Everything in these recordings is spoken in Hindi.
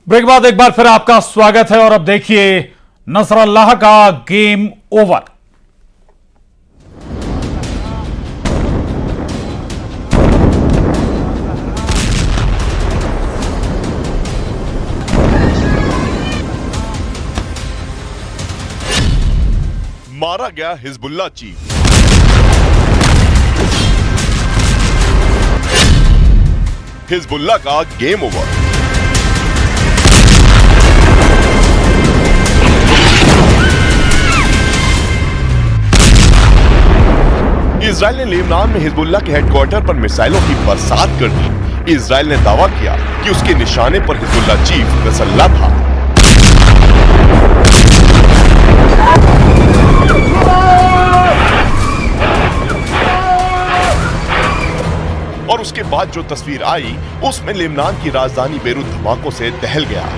ब्रेक बाद एक बार फिर आपका स्वागत है और अब देखिए नसरल्लाह का गेम ओवर। मारा गया हिजबुल्लाह चीफ। हिजबुल्लाह का गेम ओवर। इजराइल ने लेबनान में हिजबुल्लाह के हेडक्वार्टर पर मिसाइलों की बरसात कर दी। इजराइल ने दावा किया कि उसके निशाने पर हिजबुल्लाह चीफ नसरल्लाह था। और उसके बाद जो तस्वीर आई उसमें लेबनान की राजधानी बेरूत धमाकों से दहल गया।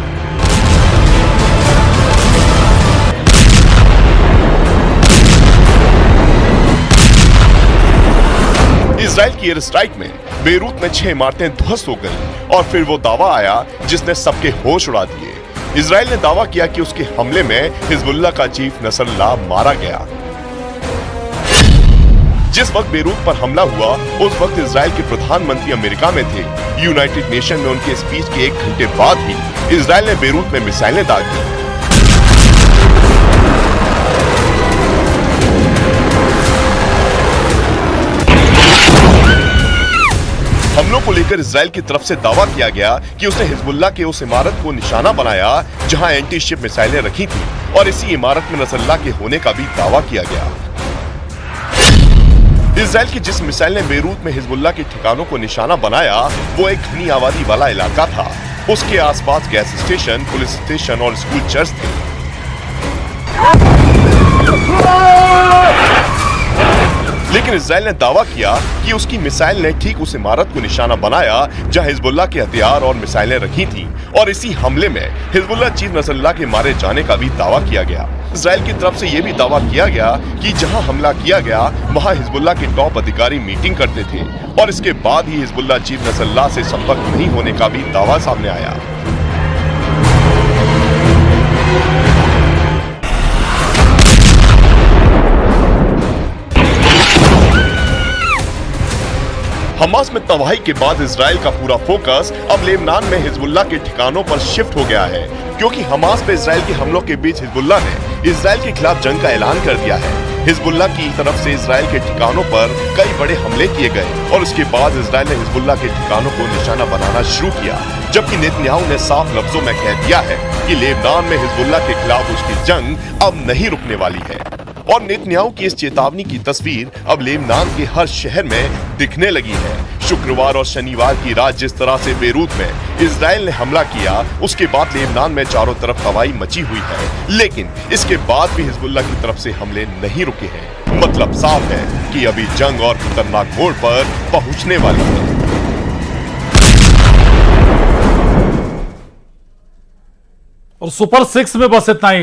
इजराइल की एयर स्ट्राइक में बेरूत में 6 इमारतें ध्वस्त हो गईं और फिर वो दावा आया जिसने सबके होश उड़ा दिए। इजराइल ने दावा किया कि उसके हमले में हिजबुल्लाह का चीफ नसरल्लाह मारा गया। जिस वक्त बेरूत पर हमला हुआ उस वक्त इजराइल के प्रधानमंत्री अमेरिका में थे। यूनाइटेड नेशन में उनके स्पीच के 1 घंटे बाद ही इजराइल ने बेरूत में मिसाइलें दाग दी। हमलों को लेकर इजराइल की तरफ से दावा किया गया कि उसने हिजबुल्लाह के उस इमारत को निशाना बनाया जहां एंटी शिप मिसाइलें रखी थी और इसी इमारत में नसरल्लाह के होने का भी दावा किया गया। इजराइल की जिस मिसाइल ने बेरूत में हिजबुल्लाह के ठिकानों को निशाना बनाया वो एक घनी आबादी वाला इलाका था। उसके आसपास गैस स्टेशन, पुलिस स्टेशन और स्कूल चर्च थे। लेकिन इजराइल ने दावा किया कि उसकी मिसाइल ने ठीक उस इमारत को निशाना बनाया जहां हिजबुल्लाह के हथियार और मिसाइलें रखी थीं और इसी हमले में हिजबुल्लाह चीफ नसरल्लाह के मारे जाने का भी दावा किया गया। इजराइल की तरफ से यह भी दावा किया गया कि जहां हमला किया गया वहां हिजबुल्लाह के टॉप अधिकारी मीटिंग करते थे और इसके बाद ही हिजबुल्लाह चीफ नसरल्लाह से संपर्क नहीं होने का भी दावा सामने आया। हमास में तबाही के बाद इजराइल का पूरा फोकस अब लेबनान में हिजबुल्लाह के ठिकानों पर शिफ्ट हो गया है, क्योंकि हमास पे इजराइल के हमलों के बीच हिजबुल्लाह ने इजराइल के खिलाफ जंग का ऐलान कर दिया है। हिजबुल्लाह की तरफ से इजराइल के ठिकानों पर कई बड़े हमले किए गए और उसके बाद इजराइल ने हिजबुल्लाह के ठिकानों को निशाना बनाना शुरू किया, जबकि नेतन्याहू ने साफ लफ्जों में कह दिया है कि लेबनान में हिजबुल्लाह के खिलाफ उसकी जंग अब नहीं रुकने वाली है। और नेतन्याहू की इस चेतावनी की तस्वीर अब लेबनान के हर शहर में दिखने लगी है। शुक्रवार और शनिवार की रात जिस तरह से बेरूत में इजराइल ने हमला किया उसके बाद लेबनान में चारों तरफ तबाही मची हुई है, लेकिन इसके बाद भी हिजबुल्लाह की तरफ से हमले नहीं रुके हैं। मतलब साफ है कि अभी जंग और खतरनाक मोड़ पर पहुंचने वाली है। और सुपर 6 में बस इतना ही।